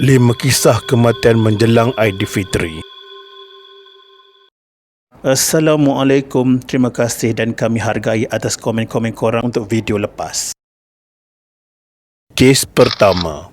5 kisah kematian menjelang Aidilfitri. Assalamualaikum, terima kasih dan kami hargai atas komen-komen korang untuk video lepas. Kes pertama.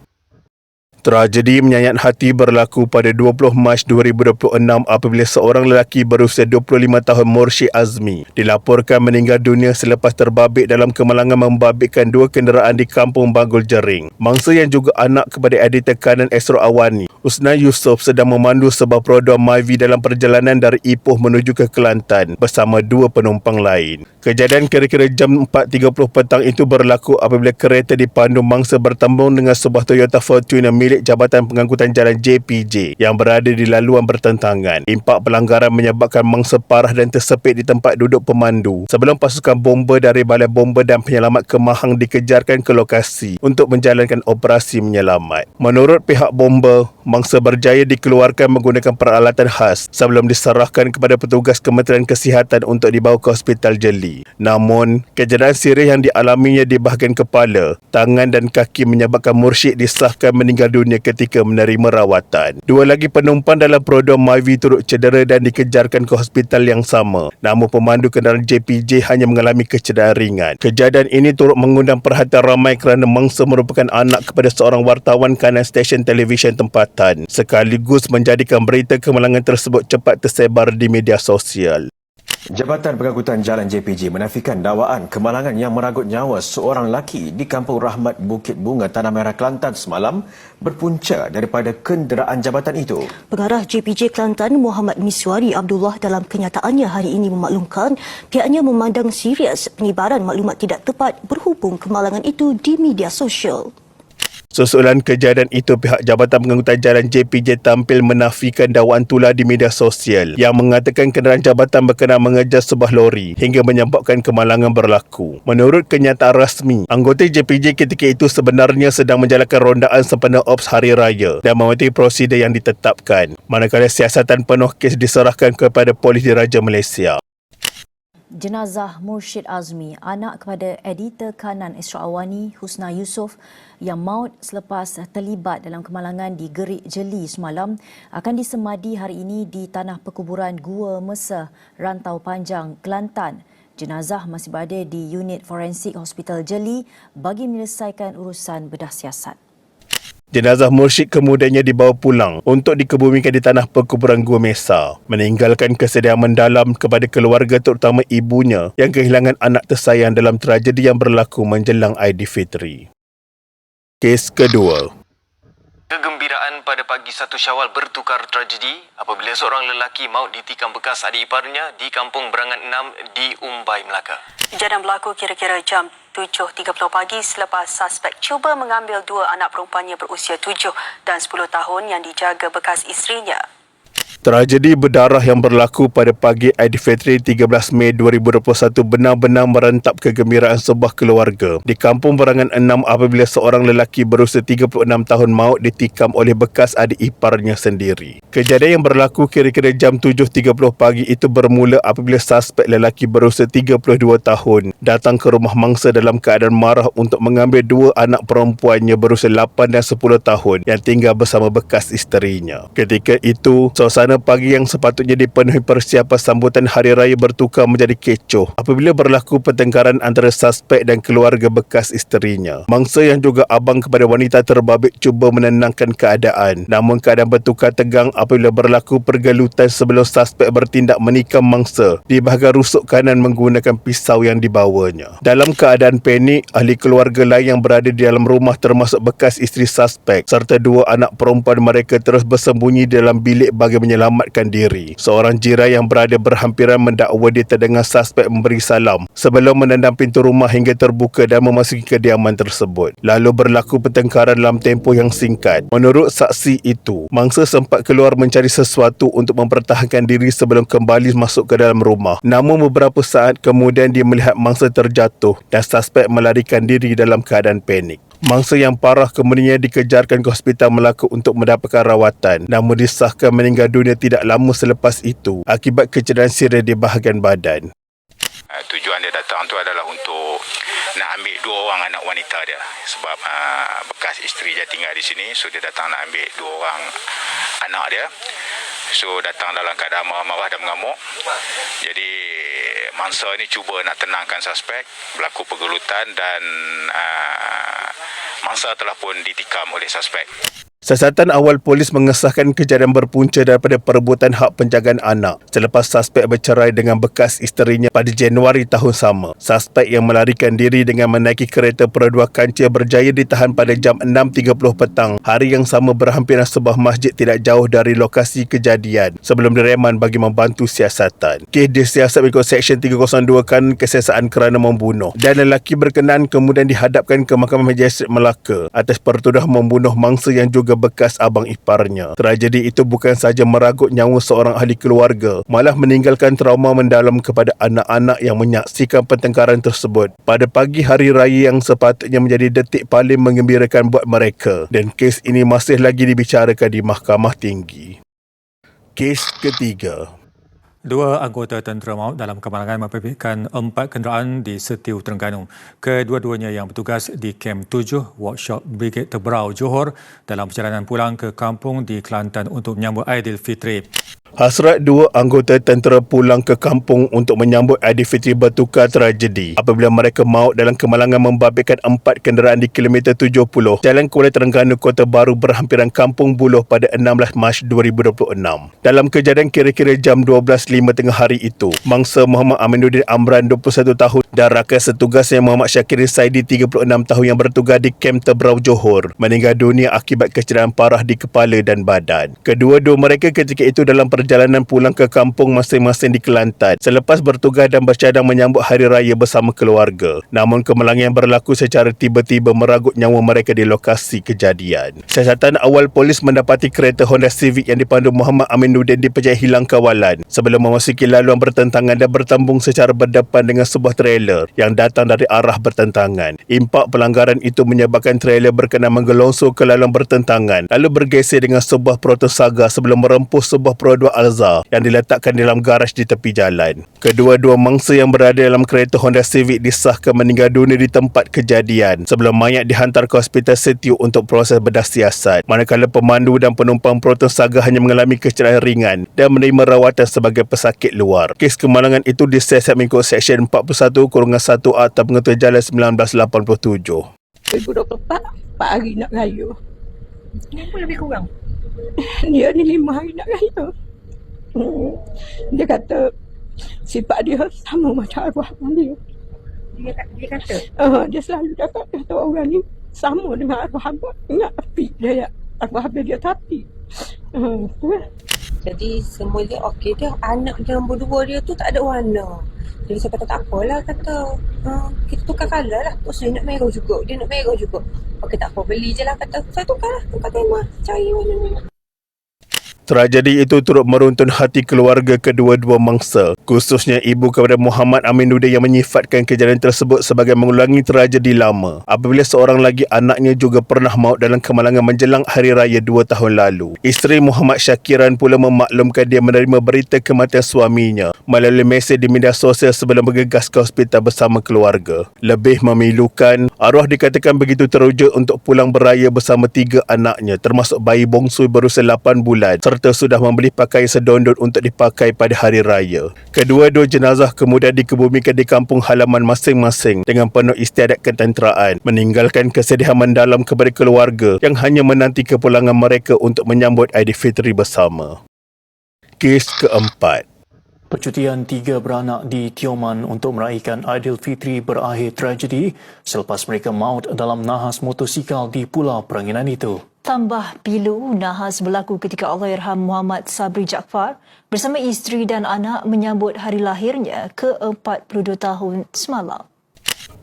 Tragedi menyayat hati berlaku pada 20 Mac 2026 apabila seorang lelaki berusia 25 tahun Mursyid Azmi dilaporkan meninggal dunia selepas terbabit dalam kemalangan membabitkan 2 kenderaan di Kampung Bangul Jering. Mangsa yang juga anak kepada editor kanan Esra Awani, Husna Yusof sedang memandu sebuah produk Myvi dalam perjalanan dari Ipoh menuju ke Kelantan bersama 2 penumpang lain. Kejadian kira-kira jam 4.30 petang itu berlaku apabila kereta dipandu mangsa bertembung dengan sebuah Toyota Fortuner milik Jabatan Pengangkutan Jalan JPJ yang berada di laluan bertentangan. Impak pelanggaran menyebabkan mangsa parah dan tersepit di tempat duduk pemandu sebelum pasukan bomba dari Balai Bomba dan Penyelamat Kemahang dikejarkan ke lokasi untuk menjalankan operasi menyelamat. Menurut pihak bomba, mangsa berjaya dikeluarkan menggunakan peralatan khas sebelum diserahkan kepada petugas Kementerian Kesihatan untuk dibawa ke Hospital Jeli. Namun, kecederaan sirih yang dialaminya di bahagian kepala, tangan dan kaki menyebabkan Mursyid disahkan meninggal dunia ketika menerima rawatan. 2 lagi penumpang dalam produk Myvi turut cedera dan dikejarkan ke hospital yang sama. Namun pemandu kenderaan JPJ hanya mengalami kecederaan ringan. Kejadian ini turut mengundang perhatian ramai kerana mangsa merupakan anak kepada seorang wartawan kanan stesen televisyen tempatan, sekaligus menjadikan berita kemalangan tersebut cepat tersebar di media sosial. Jabatan Pengangkutan Jalan JPJ menafikan dakwaan kemalangan yang meragut nyawa seorang lelaki di Kampung Rahmat Bukit Bunga, Tanah Merah, Kelantan semalam berpunca daripada kenderaan jabatan itu. Pengarah JPJ Kelantan Muhammad Miswari Abdullah dalam kenyataannya hari ini memaklumkan pihaknya memandang serius penyebaran maklumat tidak tepat berhubung kemalangan itu di media sosial. Susulan kejadian itu, pihak Jabatan Pengangkutan Jalan JPJ tampil menafikan dakwaan tular di media sosial yang mengatakan kenderaan jabatan berkenaan mengejar sebuah lori hingga menyebabkan kemalangan berlaku. Menurut kenyataan rasmi, anggota JPJ ketika itu sebenarnya sedang menjalankan rondaan sempena Ops Hari Raya dan mematuhi prosedur yang ditetapkan, manakala siasatan penuh kes diserahkan kepada Polis Diraja Malaysia. Jenazah Mursyid Azmi, anak kepada editor kanan Esra Awani, Husna Yusof, yang maut selepas terlibat dalam kemalangan di Gerik Jeli semalam, akan disemadi hari ini di tanah perkuburan Gua Mesa, Rantau Panjang, Kelantan. Jenazah masih berada di unit forensik Hospital Jeli bagi menyelesaikan urusan bedah siasat. Jenazah Mursyid kemudiannya dibawa pulang untuk dikebumikan di tanah perkuburan Gua Mesa, meninggalkan kesedihan mendalam kepada keluarga terutama ibunya yang kehilangan anak tersayang dalam tragedi yang berlaku menjelang Aidilfitri. Kes kedua. Kegembiraan pada pagi 1 Syawal bertukar tragedi apabila seorang lelaki maut ditikam bekas adik iparnya di Kampung Berangan 6 di Umbai, Melaka. Kejadian berlaku kira-kira jam 7.30 pagi selepas suspek cuba mengambil 2 anak perempuannya berusia 7 dan 10 tahun yang dijaga bekas isterinya. Tragedi berdarah yang berlaku pada pagi Aidilfitri 13 Mei 2021 benar-benar merentap kegembiraan sebuah keluarga di Kampung Berangan 6 apabila seorang lelaki berusia 36 tahun maut ditikam oleh bekas adik iparnya sendiri. Kejadian yang berlaku kira-kira jam 7.30 pagi itu bermula apabila suspek lelaki berusia 32 tahun datang ke rumah mangsa dalam keadaan marah untuk mengambil 2 anak perempuannya berusia 8 dan 10 tahun yang tinggal bersama bekas isterinya. Ketika itu, suasana pagi yang sepatutnya dipenuhi persiapan sambutan Hari Raya bertukar menjadi kecoh apabila berlaku pertengkaran antara suspek dan keluarga bekas isterinya. Mangsa yang juga abang kepada wanita terbabit cuba menenangkan keadaan, namun keadaan bertukar tegang apabila berlaku pergelutan sebelum suspek bertindak menikam mangsa di bahagian rusuk kanan menggunakan pisau yang dibawanya. Dalam keadaan panik, ahli keluarga lain yang berada di dalam rumah termasuk bekas isteri suspek serta 2 anak perempuan mereka terus bersembunyi dalam bilik bagi menyelamatkan diri. Seorang jiran yang berada berhampiran mendakwa dia terdengar suspek memberi salam sebelum menendang pintu rumah hingga terbuka dan memasuki kediaman tersebut. Lalu berlaku pertengkaran dalam tempoh yang singkat. Menurut saksi itu, mangsa sempat keluar mencari sesuatu untuk mempertahankan diri sebelum kembali masuk ke dalam rumah. Namun beberapa saat kemudian dia melihat mangsa terjatuh dan suspek melarikan diri dalam keadaan panik. Mangsa yang parah kemudiannya dikejarkan ke Hospital Melaka untuk mendapatkan rawatan, namun disahkan meninggal dunia tidak lama selepas itu akibat kecederaan sirih di bahagian badan. Tujuan dia datang tu adalah untuk nak ambil 2 orang anak wanita dia sebab bekas isteri dia tinggal di sini, so dia datang nak ambil 2 orang anak dia. So datang dalam keadaan marah-marah dan mengamuk. Jadi mangsa ni cuba nak tenangkan suspek, berlaku pergelutan dan mangsa telah pun ditikam oleh suspek. Siasatan awal polis mengesahkan kejadian berpunca daripada perebutan hak penjagaan anak selepas suspek bercerai dengan bekas isterinya pada Januari tahun sama. Suspek yang melarikan diri dengan menaiki kereta perodua kancil berjaya ditahan pada jam 6.30 petang hari yang sama berhampiran sebuah masjid tidak jauh dari lokasi kejadian sebelum direman bagi membantu siasatan. Kes disiasat mengikut Seksyen 302 Kanun Kesiasaan kerana membunuh dan lelaki berkenaan kemudian dihadapkan ke Mahkamah Magistrate Melaka atas pertuduhan membunuh mangsa yang juga bekas abang iparnya. Tragedi itu bukan sahaja meragut nyawa seorang ahli keluarga, malah meninggalkan trauma mendalam kepada anak-anak yang menyaksikan pertengkaran tersebut pada pagi hari raya yang sepatutnya menjadi detik paling menggembirakan buat mereka, dan kes ini masih lagi dibicarakan di Mahkamah Tinggi. Kes ketiga. 2 anggota tentera maut dalam kemalangan memperbietkan 4 kenderaan di Setiu, Terengganu. Kedua-duanya yang bertugas di Kem 7 Workshop Brigade Tebrau, Johor dalam perjalanan pulang ke kampung di Kelantan untuk menyambut Aidilfitri. Hasrat 2 anggota tentera pulang ke kampung untuk menyambut Aidilfitri bertukar tragedi apabila mereka maut dalam kemalangan membabitkan 4 kenderaan di kilometer 70 Jalan Kuala Terengganu, Kota Baru berhampiran Kampung Buloh pada 16 Mac 2026. Dalam kejadian kira-kira jam 12.05 tengah hari itu, mangsa Muhammad Aminuddin Amran 21 tahun dan rakan setugasnya Muhammad Syakirin Saidi 36 tahun yang bertugas di Kem Tebrau, Johor meninggal dunia akibat kecederaan parah di kepala dan badan. Kedua-dua mereka ketika itu dalam perjalanan pulang ke kampung masing-masing di Kelantan selepas bertugas dan bercadang menyambut hari raya bersama keluarga. Namun kemalangan yang berlaku secara tiba-tiba meragut nyawa mereka di lokasi kejadian. Siasatan awal polis mendapati kereta Honda Civic yang dipandu Muhammad Aminuddin dipercayai hilang kawalan sebelum memasuki laluan bertentangan dan bertambung secara berdepan dengan sebuah trailer yang datang dari arah bertentangan. Impak pelanggaran itu menyebabkan trailer berkenaan menggelongsor ke laluan bertentangan lalu bergeser dengan sebuah Proton Saga sebelum merempuh sebuah Pro 2 Alza yang diletakkan dalam garaj di tepi jalan. Kedua-dua mangsa yang berada dalam kereta Honda Civic disahkan meninggal dunia di tempat kejadian sebelum mayat dihantar ke Hospital Setiu untuk proses bedah siasat, manakala pemandu dan penumpang Proton Saga hanya mengalami kecederaan ringan dan menerima rawatan sebagai pesakit luar. Kes kemalangan itu disiasat mengikut Seksyen 41-1A Akta Pengetua Jalan 1987. 2024, 4 hari nak raya. Ini pun lebih kurang. Dia ni 5 hari nak raya. Dia kata sifat dia sama macam arwah abang dia. Dia kata? Dia selalu kata orang ni sama dengan arwah abang. Ingat api dia, arwah abang dia tapi. Jadi semula okey dia, anak dia nombor 2 dia tu tak ada warna. Jadi saya kata tak apalah, kata kita tukar colour lah. Terus saya nak merah juga, dia nak merah juga. Okey tak apa, beli je lah, kata saya tukar tema, cari warna. Tragedi itu turut meruntun hati keluarga kedua-dua mangsa, khususnya ibu kepada Muhammad Aminuddin yang menyifatkan kejadian tersebut sebagai mengulangi tragedi lama apabila seorang lagi anaknya juga pernah maut dalam kemalangan menjelang Hari Raya 2 tahun lalu. Isteri Muhammad Syakiran pula memaklumkan dia menerima berita kematian suaminya melalui mesej di media sosial sebelum bergegas ke hospital bersama keluarga. Lebih memilukan, arwah dikatakan begitu teruja untuk pulang beraya bersama 3 anaknya termasuk bayi bongsu berusia 8 bulan serta sudah membeli pakaian sedondot untuk dipakai pada hari raya. Kedua-dua jenazah kemudian dikebumikan di kampung halaman masing-masing dengan penuh istiadat ketenteraan, meninggalkan kesedihan mendalam kepada keluarga yang hanya menanti kepulangan mereka untuk menyambut Aidilfitri bersama. Kes keempat. Percutian 3 beranak di Tioman untuk meraihkan Aidilfitri berakhir tragedi selepas mereka maut dalam nahas motosikal di Pulau Peranginan itu. Tambah pilu, nahas berlaku ketika Allahyarham Muhammad Sabri Jaafar bersama isteri dan anak menyambut hari lahirnya ke-42 tahun semalam.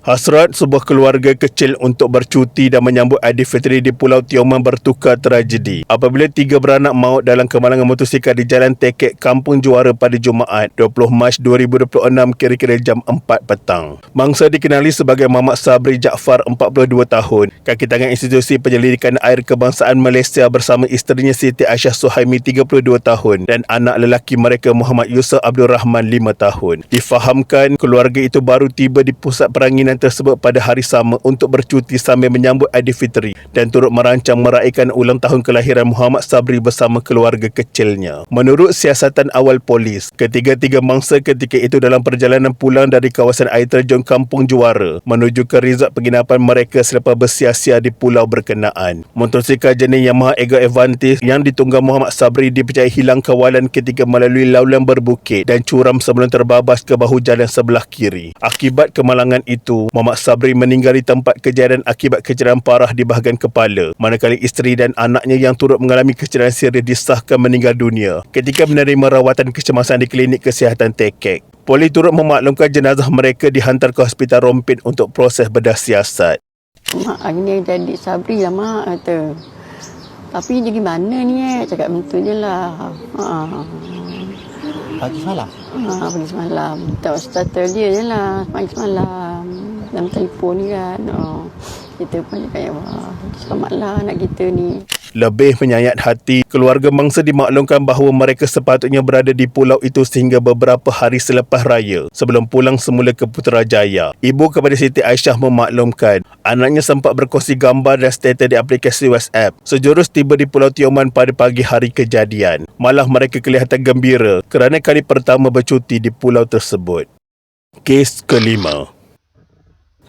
Hasrat sebuah keluarga kecil untuk bercuti dan menyambut Aidilfitri di Pulau Tioman bertukar tragedi apabila 3 beranak maut dalam kemalangan motosikal di Jalan Tekek, Kampung Juara pada Jumaat 20 Mac 2026 kira-kira jam 4 petang. Mangsa dikenali sebagai Muhammad Sabri Jaafar 42 tahun, kaki tangan institusi penyelidikan air kebangsaan Malaysia bersama isterinya Siti Aisyah Suhaimi 32 tahun dan anak lelaki mereka Muhammad Yusuf Abdul Rahman 5 tahun. Difahamkan keluarga itu baru tiba di pusat peranginan kemalangan tersebut pada hari sama untuk bercuti sambil menyambut Aidilfitri dan turut merancang meraihkan ulang tahun kelahiran Muhammad Sabri bersama keluarga kecilnya. Menurut siasatan awal polis, ketiga-tiga mangsa ketika itu dalam perjalanan pulang dari kawasan air terjun Kampung Juara menuju ke resort penginapan mereka selepas bersia-sia di pulau berkenaan. Motosikal jenis Yamaha Ego Avantis yang ditunggang Muhammad Sabri dipercayai hilang kawalan ketika melalui laulan berbukit dan curam sebelum terbabas ke bahu jalan sebelah kiri. Akibat kemalangan itu, Muhammad Sabri meninggal di tempat kejadian akibat kecederaan parah di bahagian kepala, manakala isteri dan anaknya yang turut mengalami kecederaan serius disahkan meninggal dunia ketika menerima rawatan kecemasan di klinik kesihatan Tekek. Polis turut memaklumkan jenazah mereka dihantar ke Hospital Rompin untuk proses bedah siasat. Mak ni jadi Sabri lah mak kata. Tapi dia gimana ni cakap betul je lah. Pagi semalam? Pagi semalam. Tak starter dia je lah pagi semalam. Dalam telefon ni kan. Kita pun cakap, ya Allah, selamatlah anak kita ni. Lebih menyayat hati, keluarga mangsa dimaklumkan bahawa mereka sepatutnya berada di pulau itu sehingga beberapa hari selepas raya sebelum pulang semula ke Putrajaya. Ibu kepada Siti Aisyah memaklumkan anaknya sempat berkongsi gambar dan status di aplikasi WhatsApp sejurus tiba di Pulau Tioman pada pagi hari kejadian. Malah mereka kelihatan gembira kerana kali pertama bercuti di pulau tersebut. Kes kelima.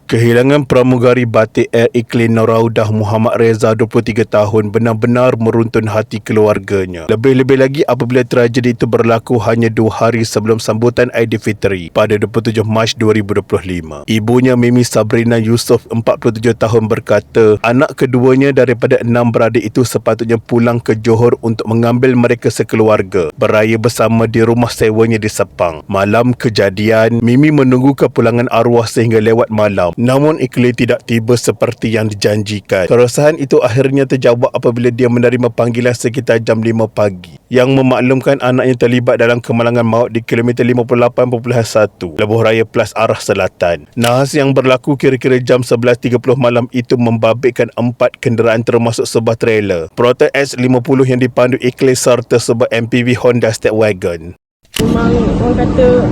Kehilangan pramugari batik Air Iklim Noraudah Muhammad Reza 23 tahun benar-benar meruntun hati keluarganya. Lebih-lebih lagi apabila tragedi itu berlaku hanya 2 hari sebelum sambutan Aidilfitri pada 27 Mac 2025. Ibunya Mimi Sabrina Yusof 47 tahun berkata anak keduanya daripada 6 beradik itu sepatutnya pulang ke Johor untuk mengambil mereka sekeluarga beraya bersama di rumah sewanya di Sepang. Malam kejadian, Mimi menunggu kepulangan arwah sehingga lewat malam. Namun Iklim tidak tiba seperti yang dijanjikan. Keresahan itu akhirnya terjawab apabila dia menerima panggilan sekitar jam 5 pagi yang memaklumkan anaknya terlibat dalam kemalangan maut di kilometer 58.1 Lebuh Raya Plus arah selatan. Nahas yang berlaku kira-kira jam 11.30 malam itu membabitkan 4 kenderaan termasuk sebuah trailer Proton X50 yang dipandu Iklim serta sebuah MPV Honda Stepwagon. Memang orang kata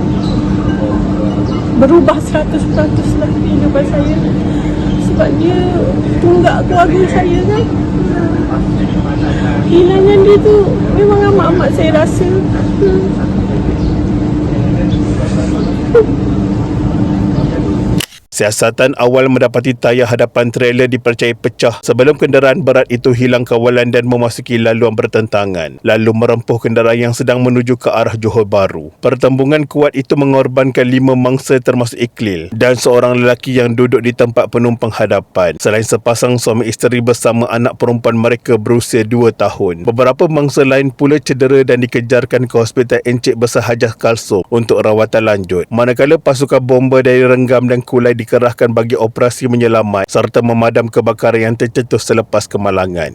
berubah 100% lah kehidupan saya sebab dia tunggak keluarga saya kan. Kehilangan dia tu memang amat-amat saya rasa. Siasatan awal mendapati tayar hadapan trailer dipercayai pecah sebelum kenderaan berat itu hilang kawalan dan memasuki laluan bertentangan, lalu merempuh kenderaan yang sedang menuju ke arah Johor Bahru. Pertembungan kuat itu mengorbankan 5 mangsa termasuk Iklim dan seorang lelaki yang duduk di tempat penumpang hadapan, selain sepasang suami isteri bersama anak perempuan mereka berusia 2 tahun. Beberapa mangsa lain pula cedera dan dikejarkan ke Hospital Encik Besar Hajah Kalsum untuk rawatan lanjut, manakala pasukan bomba dari Renggam dan Kulai dikerahkan bagi operasi menyelamat serta memadam kebakaran yang tercetus selepas kemalangan.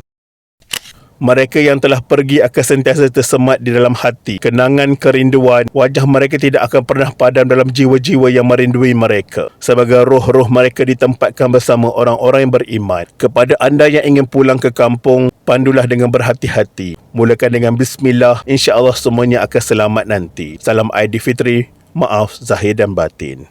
Mereka yang telah pergi akan sentiasa tersemat di dalam hati kenangan kerinduan. Wajah mereka tidak akan pernah padam dalam jiwa-jiwa yang merindui mereka. Sebagai roh-roh mereka ditempatkan bersama orang-orang yang beriman. Kepada anda yang ingin pulang ke kampung, pandulah dengan berhati-hati. Mulakan dengan bismillah, insya-Allah semuanya akan selamat nanti. Salam Aidilfitri, maaf zahir dan batin.